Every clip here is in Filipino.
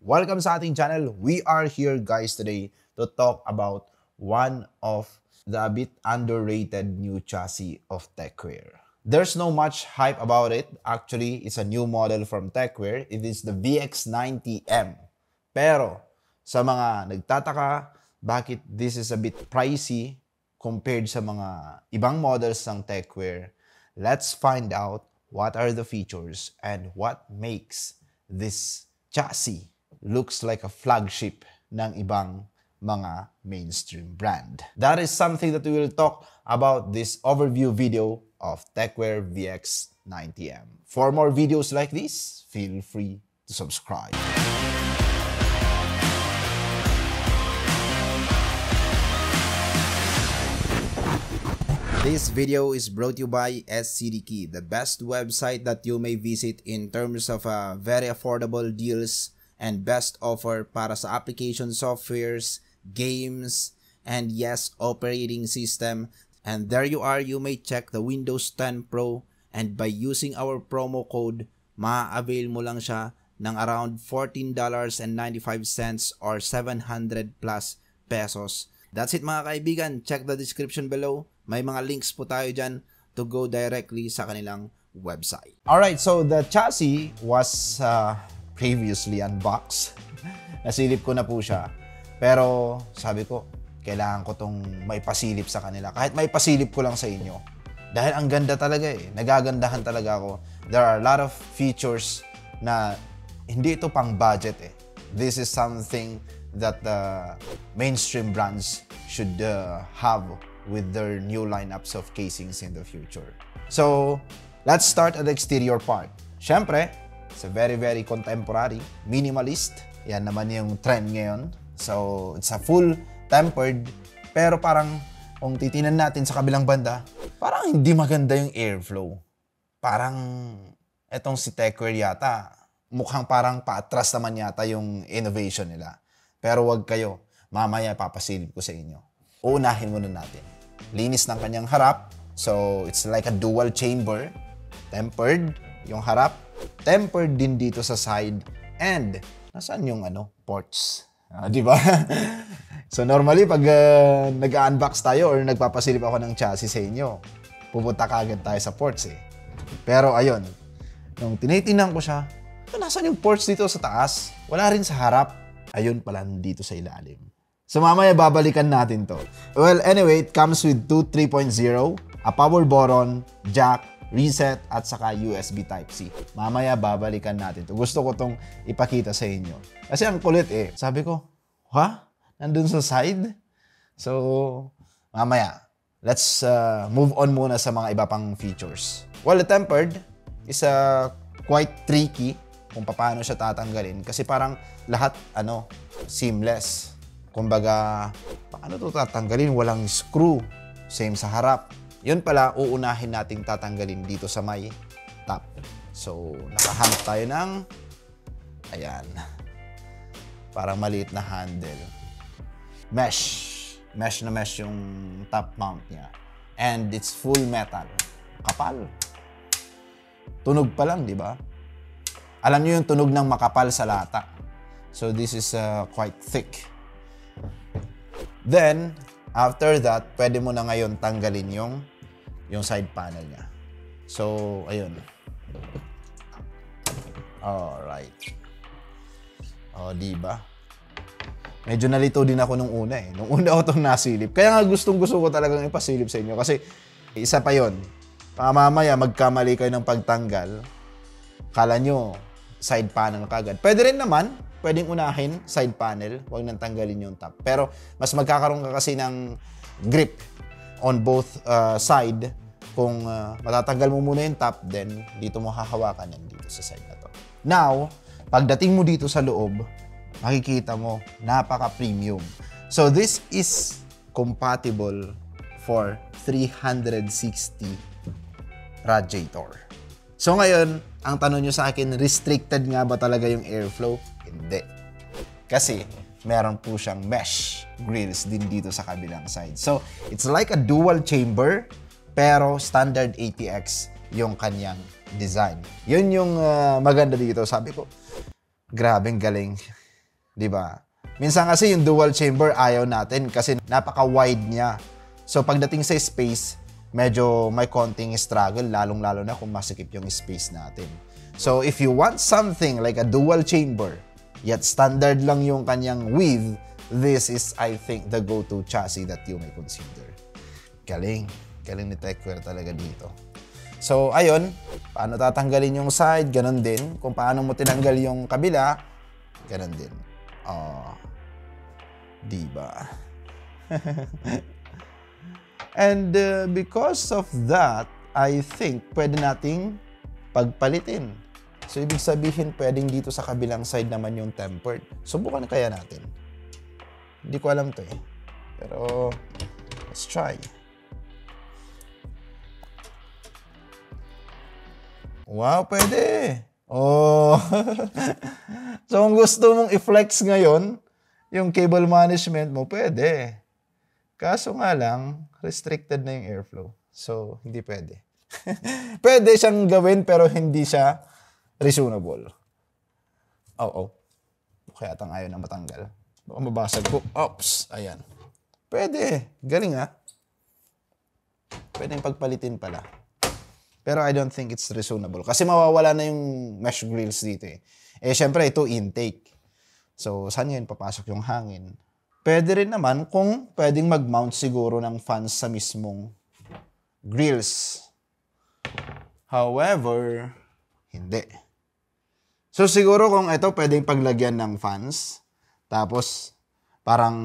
Welcome sa ating channel. We are here guys today to talk about one of the a bit underrated new chassis of Techwear. There's no much hype about it. Actually, it's a new model from Techwear. It is the VX90M. Pero sa mga nagtataka, bakit this is a bit pricey compared sa mga ibang models ng Techwear, let's find out what are the features and what makes this chassis looks like a flagship ng ibang mga mainstream brand. That is something that we will talk about this overview video of Techwear VX90M. For more videos like this, feel free to subscribe. This video is brought to you by SCDKey, the best website that you may visit in terms of very affordable deals and best offer para sa application softwares, games, and yes, operating system. And there you are, you may check the Windows 10 Pro, and by using our promo code, ma-avail mo lang siya ng around $14.95 or 700 plus pesos. That's it mga kaibigan. Check the description below. May mga links po tayo dyan to go directly sa kanilang website. Alright, so the chassis was previously unboxed. Nasilip ko na po siya. Pero sabi ko, kailangan ko tong may pasilip sa kanila. Kahit may pasilip ko lang sa inyo. Dahil ang ganda talaga eh. Nagagandahan talaga ako. There are a lot of features na hindi ito pang budget eh. This is something that mainstream brands should have with their new lineups of casings in the future. So, let's start at the exterior part. Siyempre, it's a very contemporary, minimalist. Yan naman yung trend ngayon. So, it's a full tempered, pero parang kung titinan natin sa kabilang banda, parang hindi maganda yung airflow. Parang etong si Techwear yata, mukhang parang paatras naman yata yung innovation nila. Pero wag kayo, mamaya papasilip ko sa inyo. Uunahin muna natin. Linis ng kanyang harap. So, it's like a dual chamber. Tempered yung harap. Tempered din dito sa side. And, nasaan yung ports? Di ba? So, normally, pag nag-unbox tayo or nagpapasilip ako ng chassis sa inyo, pupunta kaagad tayo sa ports eh. Pero, ayun. Nung tinitingnan ko siya, nasaan yung ports dito sa taas? Wala rin sa harap. Ayun pala dito sa ilalim. So mamaya babalikan natin to. Well, anyway, it comes with two 3.0, a power button, jack, reset, at saka USB Type-C. Mamaya babalikan natin to. Gusto ko tong ipakita sa inyo. Kasi ang kulit eh. Sabi ko, ha? Nandun sa side? So, mamaya. Let's move on muna sa mga iba pang features. Well, the tempered is quite tricky kung paano siya tatanggalin. Kasi parang lahat, seamless. Kumbaga, paano ito tatanggalin? Walang screw. Same sa harap. Yun pala, uunahin nating tatanggalin dito sa may top. So, nakahanap tayo ng, ayan, parang maliit na handle. Mesh. Mesh na mesh yung top mount niya. And it's full metal. Kapal. Tunog pa lang, di ba? Alam niyo yung tunog ng makapal sa lata. So, this is quite thick. Then, after that, pwede mo na ngayon tanggalin yung side panel niya. So, ayun. Alright. O, diba? Medyo nalito din ako nung una eh. Nung una ako itong nasilip. Kaya nga gustong-gusto ko talagang ipasilip sa inyo. Kasi, isa pa yon. Mamaya, magkamali kayo ng pagtanggal. Kala nyo, side panel kagad. Pwede rin naman, pwedeng unahin, side panel, huwag nang tanggalin yung top. Pero mas magkakaroon ka kasi ng grip on both side kung matatanggal mo muna yung top, then dito mo hahawakan yan dito sa side na to. Now, pagdating mo dito sa loob, makikita mo, napaka-premium. So this is compatible for 360 radiator. So ngayon, ang tanong nyo sa akin, restricted nga ba talaga yung airflow? Hindi. Kasi, meron po siyang mesh grills din dito sa kabilang side. So, it's like a dual chamber, pero standard ATX yung kanyang design. Yun yung maganda dito. Sabi ko, grabeng galing. 'Di ba? Minsan kasi yung dual chamber ayaw natin kasi napaka-wide niya. So pagdating sa space, medyo may konting struggle, lalong-lalo na kung masikip yung space natin. So if you want something like a dual chamber, yet standard lang yung kanyang width, this is, I think, the go-to chassis that you may consider. Galing ni Techwear talaga dito. So, ayun, paano tatanggalin yung side, ganun din. Kung paano mo tinanggal yung kabila, ganun din. Diba? And because of that, I think pwede nating pagpalitin. So, ibig sabihin, pwedeng dito sa kabilang side naman yung tempered. Subukan kaya natin. Hindi ko alam to eh. Pero, let's try. Wow, pwede. Oh. So, kung gusto mong i-flex ngayon, yung cable management mo, pwede. Kaso nga lang, restricted na yung airflow. So, hindi pwede. Pwede siyang gawin, pero hindi siya reasonable. Kaya atang ayaw na matanggal. Baka mabasag ko. Oops. Ayan. Pwede. Galing ha. Pwedeng pagpalitin pala. Pero I don't think it's reasonable. Kasi mawawala na yung mesh grills dito eh. Syempre ito intake. So, saan ngayon papasok yung hangin? Pwede rin naman kung pwedeng mag-mount siguro ng fans sa mismong grills. However, hindi. So, siguro kung ito pwedeng paglagyan ng fans. Tapos, parang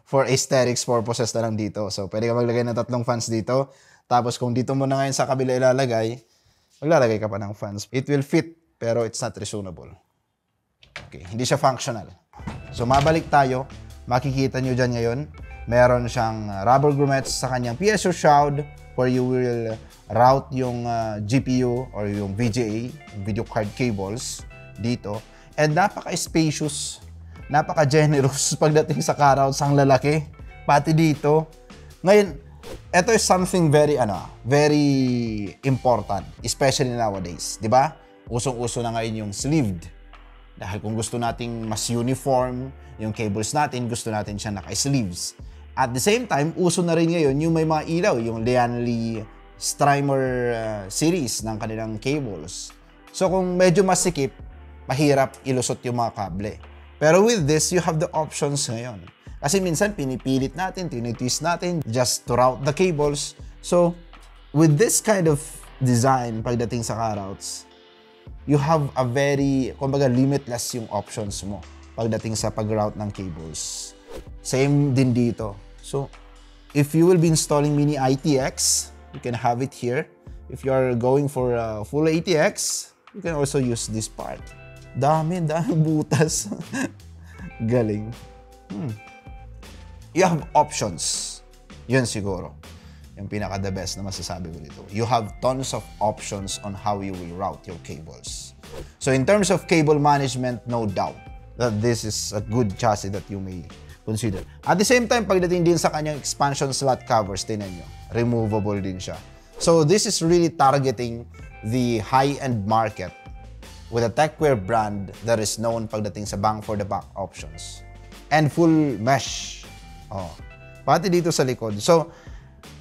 for aesthetics purposes na lang dito. So, pwede ka maglagay ng 3 fans dito. Tapos kung dito mo na ngayon sa kabila ilalagay, maglalagay ka pa ng fans. It will fit, pero it's not reasonable. Okay, hindi siya functional. So mabalik tayo, makikita nyo dyan ngayon, meron siyang rubber grommets sa kanyang PSU shroud where you will route yung GPU or yung VGA, video card cables, dito. And napaka-spacious, napaka-generous pagdating sa carrots, ang lalaki, pati dito. Ngayon, ito is something very important, especially nowadays, 'di ba? Usong-uso na ngayon yung sleeved. Dahil kung gusto nating mas uniform yung cables natin, gusto natin siya naka-sleeves. At the same time, uso na rin ngayon yung may mga ilaw, yung Lianli Strimer series ng kanilang cables. So kung medyo masikip, mahirap ilusot yung mga kable. Pero with this, you have the options ngayon. Kasi minsan pinipilit natin, tinitwist natin just to route the cables. So, with this kind of design pagdating sa car-routes, you have a very, kumbaga, limitless yung options mo pagdating sa pag-route ng cables. Same din dito. So, if you will be installing mini ITX, you can have it here. If you are going for full ATX, you can also use this part. Dami butas. Galing. You have options. Yun siguro. Yung pinaka-the best na masasabi ko dito. You have tons of options on how you will route your cables. So in terms of cable management, no doubt that this is a good chassis that you may consider. At the same time, pagdating din sa kanyang expansion slot covers, tinan nyo, removable din siya. So this is really targeting the high-end market with a Techwear brand that is known pagdating sa bang for the buck options. And full mesh. Pati dito sa likod. So,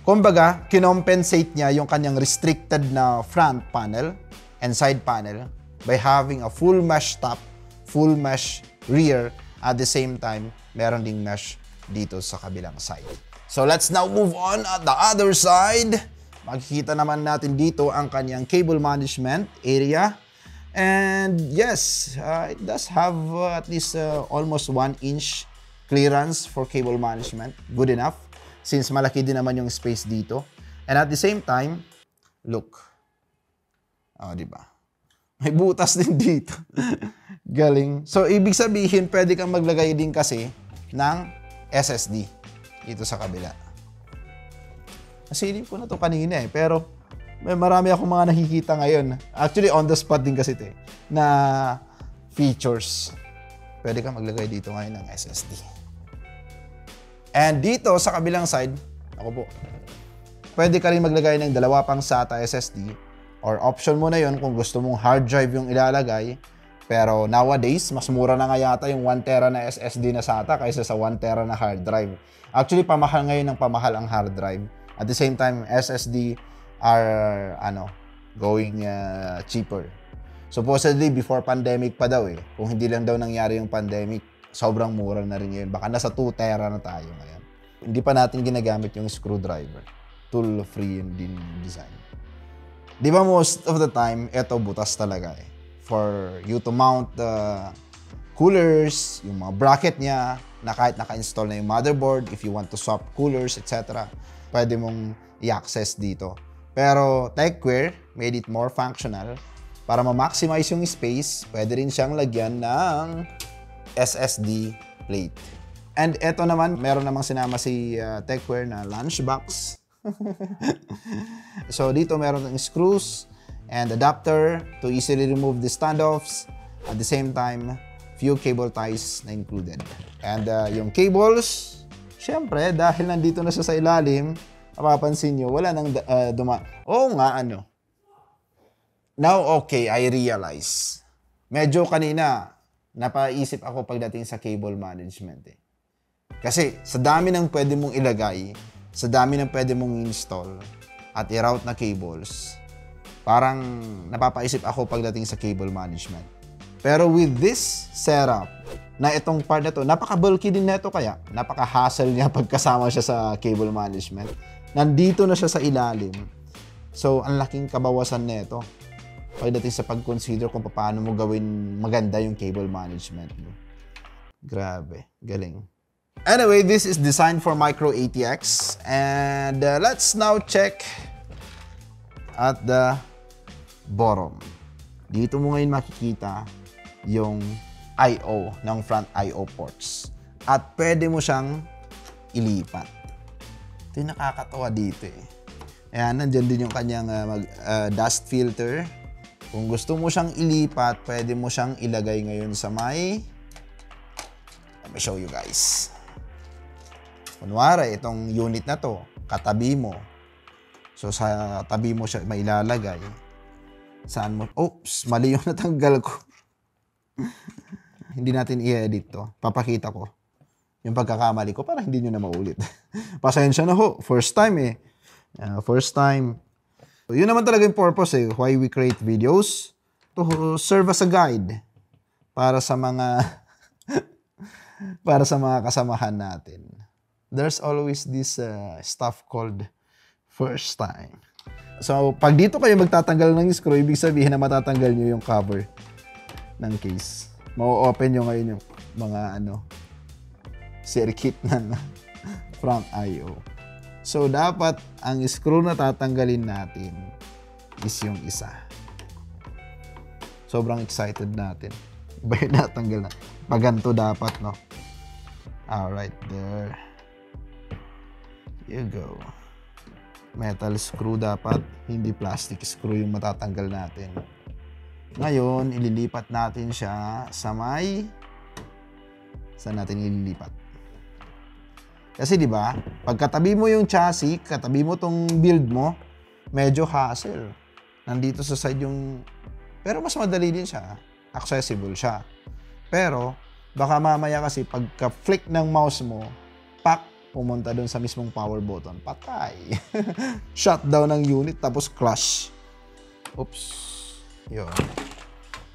kumbaga, kinompensate niya yung kanyang restricted na front panel and side panel by having a full mesh top, full mesh rear, at the same time, meron ding mesh dito sa kabilang side. So, let's now move on at the other side. Makikita naman natin dito ang kanyang cable management area. And yes, it does have at least almost 1 inch clearance for cable management. Good enough since malaki din naman yung space dito. And at the same time, look. Diba? May butas din dito. Galing. So, ibig sabihin, pwede kang maglagay din kasi ng SSD dito sa kabila. Nasilip ko na to kanina eh, pero may marami akong mga nakikita ngayon. Actually, on the spot din kasi ito na features. Pwede kang maglagay dito ngayon ng SSD. And dito sa kabilang side, pwede ka rin maglagay ng 2 pang SATA SSD or option mo na yon kung gusto mong hard drive yung ilalagay Pero nowadays, mas mura na nga yata yung 1 tera na SSD na SATA kaysa sa 1 tera na hard drive. Actually, pamahal ngayon ng pamahal ang hard drive. At the same time, SSD are going cheaper. Supposedly, before pandemic pa daw eh. Kung hindi lang daw nangyari yung pandemic, sobrang mura na rin ngayon. Baka nasa 2 tera na tayo ngayon. Hindi pa natin ginagamit yung screwdriver. Tool-free yung design. Di ba most of the time, eto butas talaga eh. For you to mount the coolers, yung mga bracket niya, na kahit naka-install na yung motherboard, if you want to swap coolers, etc., pwede mong i-access dito. Pero Techware made it more functional. Para ma-maximize yung space, pwede rin siyang lagyan ng SSD plate. And eto naman, meron namang sinama si Techware na lunchbox. So dito meron ng screws and adapter to easily remove the standoffs. At the same time, few cable ties na included. And yung cables, syempre, dahil nandito na siya sa ilalim, mapapansin nyo, wala nang Oo nga, Now, okay, I realize. Medyo kanina, napaisip ako pagdating sa cable management eh. Kasi sa dami ng pwede mong ilagay, sa dami ng pwede mong install, at i-route na cables, parang napapaisip ako pagdating sa cable management. Pero with this setup, na itong part na to, napaka-bulky din na ito kaya, napaka-hassle niya pagkasama siya sa cable management. Nandito na siya sa ilalim. So, ang laking kabawasan na ito pagdating sa pag-consider kung paano mo gawin maganda yung cable management mo. Grabe, galing. Anyway, this is designed for Micro ATX. And let's now check at the bottom. Dito mo ngayon makikita yung I/O ng front I/O ports. At pwede mo siyang ilipat. Ito yung nakakatawa dito eh. Ayan, nandyan din yung kanyang dust filter. Kung gusto mo siyang ilipat, pwede mo siyang ilagay ngayon sa may... Let me show you guys. Kunwari, itong unit na to, katabi mo. So, sa tabi mo siya mailalagay. Saan mo? Oops, mali yung natanggal ko. Hindi natin i-edit to. Papakita ko yung pagkakamali ko para hindi nyo na maulit. Pasensya na ho. First time eh. First time. So, yun naman talaga yung purpose eh. Why we create videos. To serve as a guide. Para sa mga para sa mga kasamahan natin. There's always this stuff called first time. So, pag dito kayo magtatanggal ng screw, ibig sabihin na matatanggal nyo yung cover ng case. Ma-open nyo ngayon yung mga circuit ng front I/O. So, dapat ang screw na tatanggalin natin is yung isa. Sobrang excited natin. Iba yung natanggal na. Paganto dapat, no? Alright, there. You go. Metal screw dapat, hindi plastic screw yung matatanggal natin. Ngayon, ililipat natin siya sa may... Saan natin ililipat? Kasi di ba, pagkatabi mo yung chassis, katabi mo tong build mo, medyo hassle. Nandito sa side yung... Pero mas madali din siya. Accessible siya. Pero, baka mamaya kasi pagka-flick ng mouse mo, pak, pumunta doon sa mismong power button. Patay. Shutdown ng unit, tapos crash. Oops. Yun.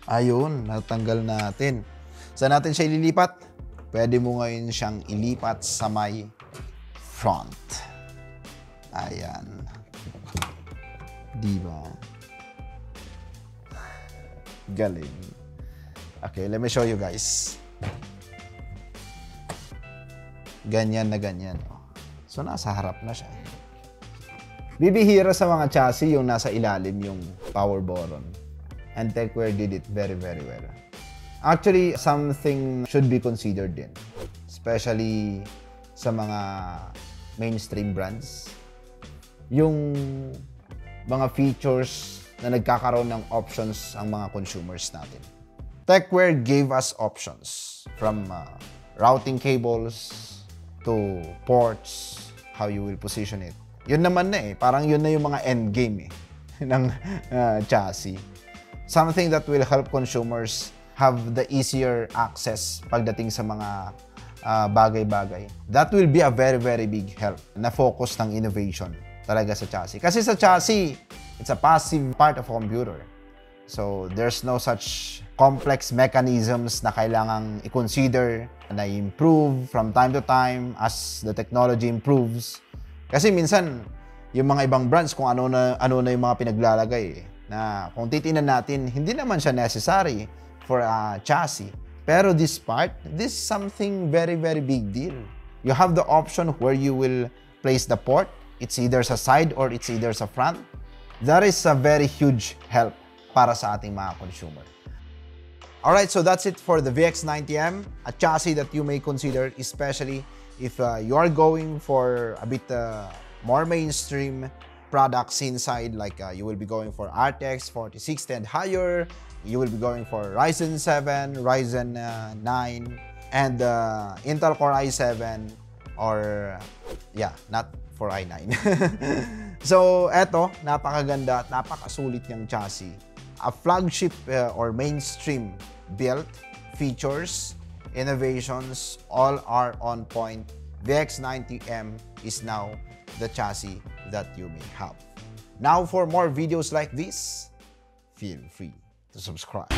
Ayun, natanggal natin. Saan natin siya ililipat? Pwede mo ngayon siyang ilipat sa may front. Ayan. Diba? Galing. Okay, let me show you guys. Ganyan na ganyan. So, nasa harap na siya. Bibihira sa mga chassis yung nasa ilalim yung power button. And Techware did it very, very well. Actually, something should be considered din. Especially sa mga mainstream brands. Yung mga features na nagkakaroon ng options ang mga consumers natin. Techware gave us options from routing cables to ports, how you will position it. Yun naman na eh. Parang yun na yung mga endgame eh, ng chassis. Something that will help consumers have the easier access pagdating sa mga bagay-bagay. That will be a very, very big help na focus ng innovation talaga sa chassis. Kasi sa chassis, it's a passive part of a computer. So, there's no such complex mechanisms na kailangang i-consider, na improve from time to time as the technology improves. Kasi minsan, yung mga ibang brands kung ano na yung mga pinaglalagay. Na kung titingnan natin, hindi naman siya necessary for a chassis. Pero this part, this is something very, very big deal. You have the option where you will place the port. It's either sa side or it's either sa front. That is a very huge help para sa ating mga consumer. Alright, so that's it for the VX90M, a chassis that you may consider, especially if you are going for a bit more mainstream products inside, like you will be going for RTX 4060 and higher, you will be going for Ryzen 7, Ryzen 9, and Intel Core i7, or yeah, not for i9. So, eto, napakaganda at napakasulit niyang chassis. A flagship or mainstream build, features, innovations, all are on point. VX90M is now the chassis that you may have. Now, for more videos like this, feel free to subscribe.